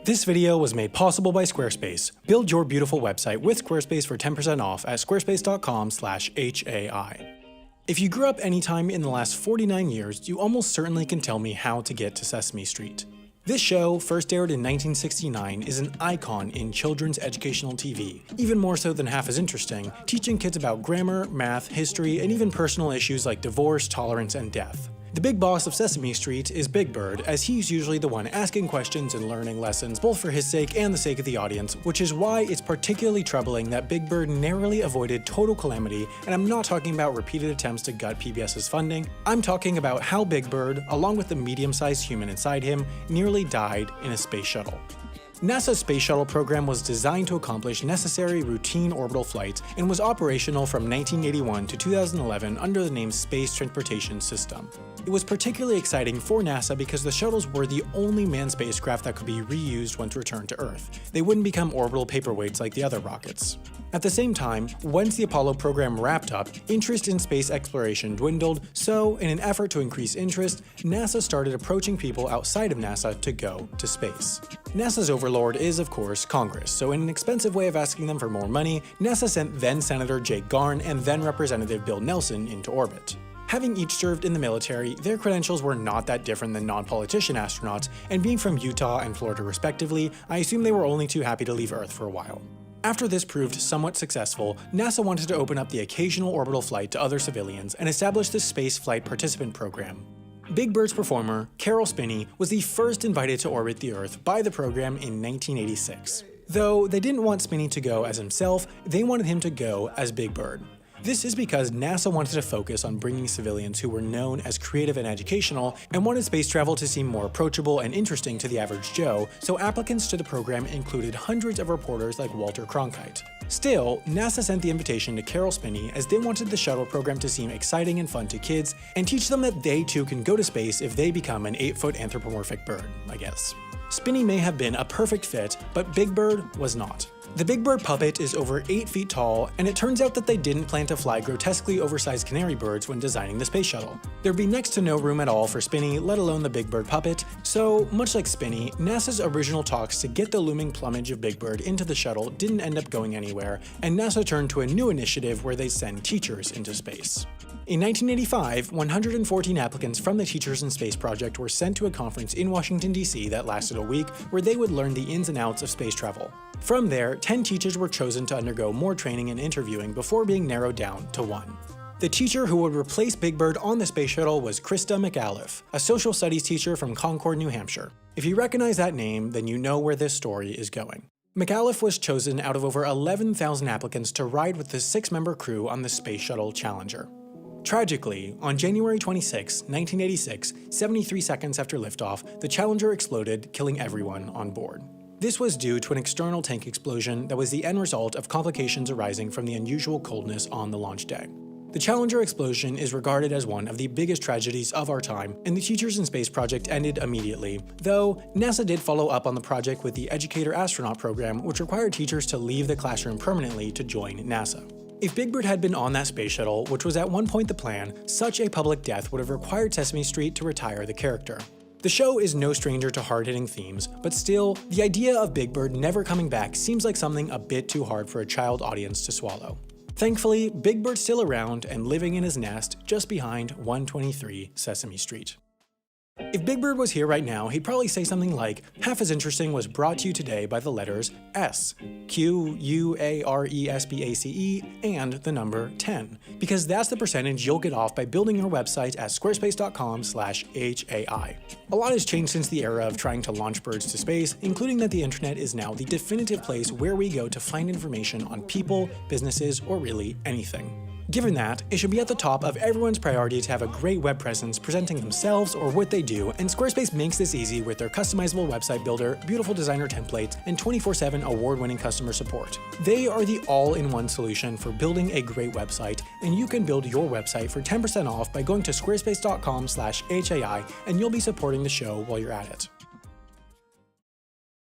This video was made possible by Squarespace. Build your beautiful website with Squarespace for 10% off at squarespace.com/HAI. If you grew up anytime in the last 49 years, you almost certainly can tell me how to get to Sesame Street. This show, first aired in 1969, is an icon in children's educational TV, even more so than Half as Interesting, teaching kids about grammar, math, history, and even personal issues like divorce, tolerance, and death. The big boss of Sesame Street is Big Bird, as he's usually the one asking questions and learning lessons both for his sake and the sake of the audience, which is why it's particularly troubling that Big Bird narrowly avoided total calamity, and I'm not talking about repeated attempts to gut PBS's funding. I'm talking about how Big Bird, along with the medium-sized human inside him, nearly died in a space shuttle. NASA's space shuttle program was designed to accomplish necessary routine orbital flights and was operational from 1981 to 2011 under the name Space Transportation System. It was particularly exciting for NASA because the shuttles were the only manned spacecraft that could be reused once returned to Earth. They wouldn't become orbital paperweights like the other rockets. At the same time, once the Apollo program wrapped up, interest in space exploration dwindled, so in an effort to increase interest, NASA started approaching people outside of NASA to go to space. NASA's overlord is, of course, Congress, so in an expensive way of asking them for more money, NASA sent then-Senator Jake Garn and then-Representative Bill Nelson into orbit. Having each served in the military, their credentials were not that different than non-politician astronauts, and being from Utah and Florida respectively, I assume they were only too happy to leave Earth for a while. After this proved somewhat successful, NASA wanted to open up the occasional orbital flight to other civilians and establish the Space Flight Participant Program. Big Bird's performer, Carol Spinney, was the first invited to orbit the Earth by the program in 1986. Though they didn't want Spinney to go as himself, they wanted him to go as Big Bird. This is because NASA wanted to focus on bringing civilians who were known as creative and educational and wanted space travel to seem more approachable and interesting to the average Joe, so applicants to the program included hundreds of reporters like Walter Cronkite. Still, NASA sent the invitation to Carol Spinney as they wanted the shuttle program to seem exciting and fun to kids and teach them that they too can go to space if they become an 8-foot anthropomorphic bird, I guess. Spinney may have been a perfect fit, but Big Bird was not. The Big Bird puppet is over 8 feet tall, and it turns out that they didn't plan to fly grotesquely oversized canary birds when designing the space shuttle. There'd be next to no room at all for Spinney, let alone the Big Bird puppet, so much like Spinney, NASA's original talks to get the looming plumage of Big Bird into the shuttle didn't end up going anywhere, and NASA turned to a new initiative where they send teachers into space. In 1985, 114 applicants from the Teachers in Space project were sent to a conference in Washington, D.C. that lasted a week, where they would learn the ins and outs of space travel. From there, 10 teachers were chosen to undergo more training and interviewing before being narrowed down to 1. The teacher who would replace Big Bird on the space shuttle was Krista McAuliffe, a social studies teacher from Concord, New Hampshire. If you recognize that name, then you know where this story is going. McAuliffe was chosen out of over 11,000 applicants to ride with the 6-member crew on the Space Shuttle Challenger. Tragically, on January 26, 1986, 73 seconds after liftoff, the Challenger exploded, killing everyone on board. This was due to an external tank explosion that was the end result of complications arising from the unusual coldness on the launch day. The Challenger explosion is regarded as one of the biggest tragedies of our time, and the Teachers in Space project ended immediately, though NASA did follow up on the project with the Educator Astronaut program, which required teachers to leave the classroom permanently to join NASA. If Big Bird had been on that space shuttle, which was at one point the plan, such a public death would have required Sesame Street to retire the character. The show is no stranger to hard-hitting themes, but still, the idea of Big Bird never coming back seems like something a bit too hard for a child audience to swallow. Thankfully, Big Bird's still around and living in his nest just behind 123 Sesame Street. If Big Bird was here right now, he'd probably say something like, Half as Interesting was brought to you today by the letters S, Q-U-A-R-E-S-B-A-C-E, and the number 10, because that's the percentage you'll get off by building your website at squarespace.com/HAI. A lot has changed since the era of trying to launch birds to space, including that the internet is now the definitive place where we go to find information on people, businesses, or really anything. Given that, it should be at the top of everyone's priority to have a great web presence presenting themselves or what they do, and Squarespace makes this easy with their customizable website builder, beautiful designer templates, and 24/7 award-winning customer support. They are the all-in-one solution for building a great website, and you can build your website for 10% off by going to squarespace.com/HAI, and you'll be supporting the show while you're at it.